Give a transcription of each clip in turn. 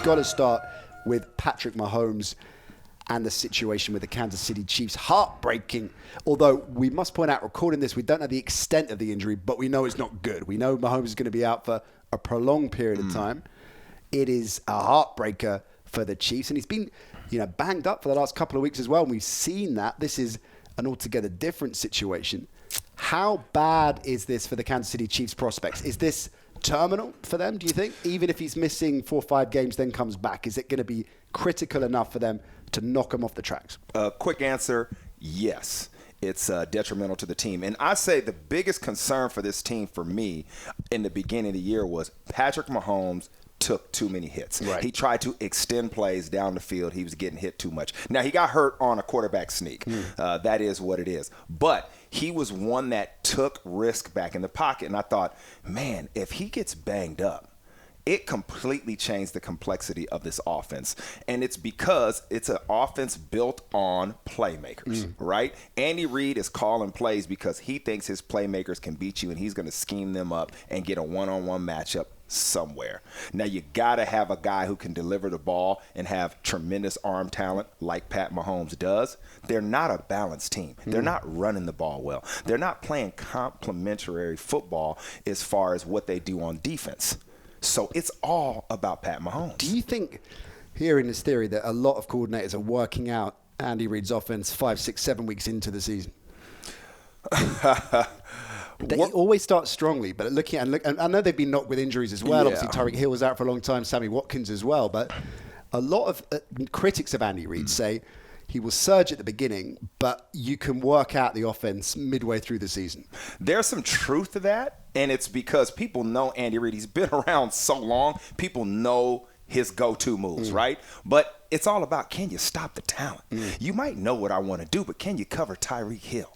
we've got to start with Patrick Mahomes and the situation with the Kansas City Chiefs. Heartbreaking. Although we must point out, recording this, we don't know the extent of the injury, but we know it's not good. We know Mahomes is going to be out for a prolonged period of time. It is a heartbreaker for the Chiefs, and he's been, banged up for the last couple of weeks as well. And we've seen that. This is an altogether different situation. How bad is this for the Kansas City Chiefs prospects? Is this terminal for them, do you think? Even if he's missing 4 or 5 games, then comes back, is it going to be critical enough for them to knock him off the tracks? Quick answer, yes. It's detrimental to the team. And I say the biggest concern for this team for me in the beginning of the year was Patrick Mahomes took too many hits. Right. He tried to extend plays down the field. He was getting hit too much. Now, he got hurt on a quarterback sneak. That is what it is. But he was one that took risk back in the pocket. And I thought, man, if he gets banged up, it completely changed the complexity of this offense. And it's because it's an offense built on playmakers, right? Andy Reid is calling plays because he thinks his playmakers can beat you, and he's going to scheme them up and get a one-on-one matchup somewhere. Now, you got to have a guy who can deliver the ball and have tremendous arm talent like Pat Mahomes does. They're not a balanced team. They're not running the ball well. They're not playing complementary football as far as what they do on defense. So it's all about Pat Mahomes. Do you think, hearing this theory, that a lot of coordinators are working out Andy Reid's offense 5, 6, 7 weeks into the season? They always start strongly, but and I know they've been knocked with injuries as well. Yeah. Obviously, Tyreek Hill was out for a long time, Sammy Watkins as well. But a lot of critics of Andy Reid say he will surge at the beginning, but you can work out the offense midway through the season. There's some truth to that, and it's because people know Andy Reid. He's been around so long. People know his go-to moves, right? But it's all about, can you stop the talent? You might know what I want to do, but can you cover Tyreek Hill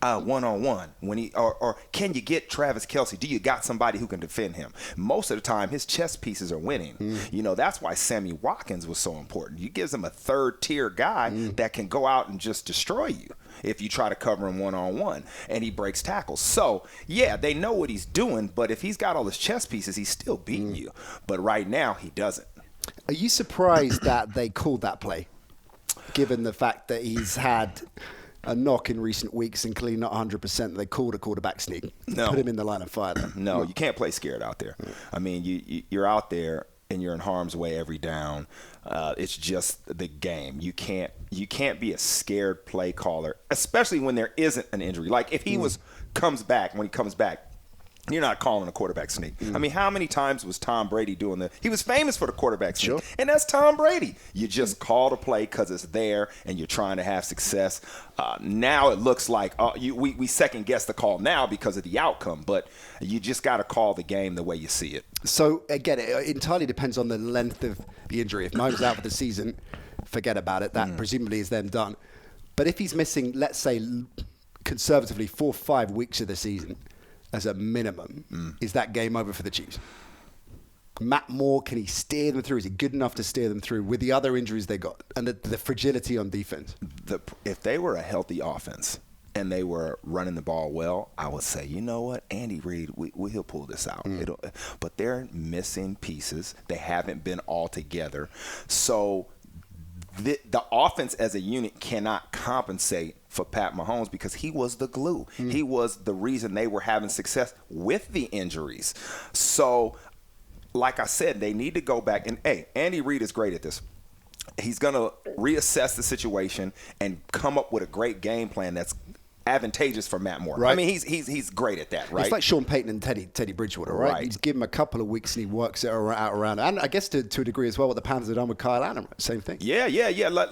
one-on-one when or can you get Travis Kelce? Do you got somebody who can defend him? Most of the time, his chess pieces are winning. That's why Sammy Watkins was so important. You gives him a third-tier guy that can go out and just destroy you if you try to cover him one-on-one, and he breaks tackles. So, yeah, they know what he's doing, but if he's got all his chess pieces, he's still beating you. But right now, he doesn't. Are you surprised that they called that play, given the fact that he's had a knock in recent weeks and clearly not 100%? They called a quarterback sneak. No. Put him in the line of fire then. No, you can't play scared out there. I mean, you're out there and you're in harm's way every down. It's just the game. You can't be a scared play caller, especially when there isn't an injury. Like if he comes back, you're not calling a quarterback sneak. I mean, how many times was Tom Brady doing that? He was famous for the quarterback sneak, and that's Tom Brady. You just call the play because it's there, and you're trying to have success. Now it looks like we second-guess the call now because of the outcome, but you just got to call the game the way you see it. So, again, it entirely depends on the length of the injury. If Mahomes is out for the season, forget about it. That presumably is then done. But if he's missing, let's say, conservatively, 4 or 5 weeks of the season, as a minimum, is that game over for the Chiefs? Matt Moore, can he steer them through? Is he good enough to steer them through with the other injuries they got and the fragility on defense? If they were a healthy offense and they were running the ball well, I would say, you know what, Andy Reid, he'll pull this out. But they're missing pieces. They haven't been all together. So the offense as a unit cannot compensate for Pat Mahomes because he was the glue. He was the reason they were having success with the injuries. So, like I said, they need to go back. And, hey, Andy Reid is great at this. He's going to reassess the situation and come up with a great game plan that's advantageous for Matt Moore. Right. I mean, he's great at that, right? It's like Sean Payton and Teddy Bridgewater, right? You just give him a couple of weeks and he works it out around. And I guess to a degree as well, what the Panthers have done with Kyle Allen, same thing. Yeah.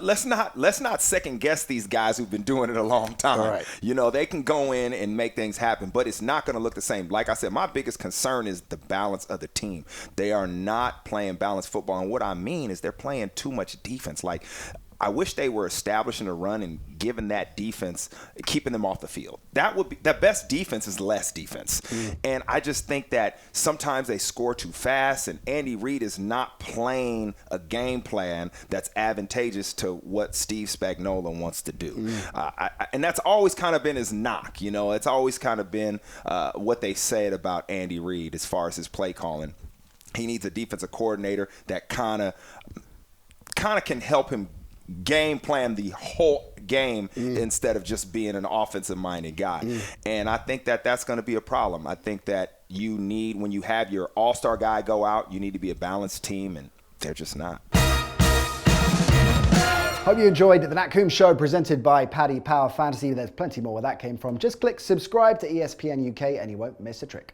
Let's not second guess these guys who've been doing it a long time. Right. They can go in and make things happen, but it's not going to look the same. Like I said, my biggest concern is the balance of the team. They are not playing balanced football, and what I mean is they're playing too much defense. Like, I wish they were establishing a run and giving that defense, keeping them off the field. That would be the best defense is less defense. And I just think that sometimes they score too fast, and Andy Reid is not playing a game plan that's advantageous to what Steve Spagnuolo wants to do. And that's always kind of been his knock. It's always kind of been what they said about Andy Reid as far as his play calling. He needs a defensive coordinator that kind of can help him game plan the whole game instead of just being an offensive-minded guy. And I think that that's going to be a problem. I think that you need, when you have your all-star guy go out, you need to be a balanced team, and they're just not. Hope you enjoyed the Nat Coombs Show presented by Paddy Power Fantasy. There's plenty more where that came from. Just click subscribe to ESPN UK and you won't miss a trick.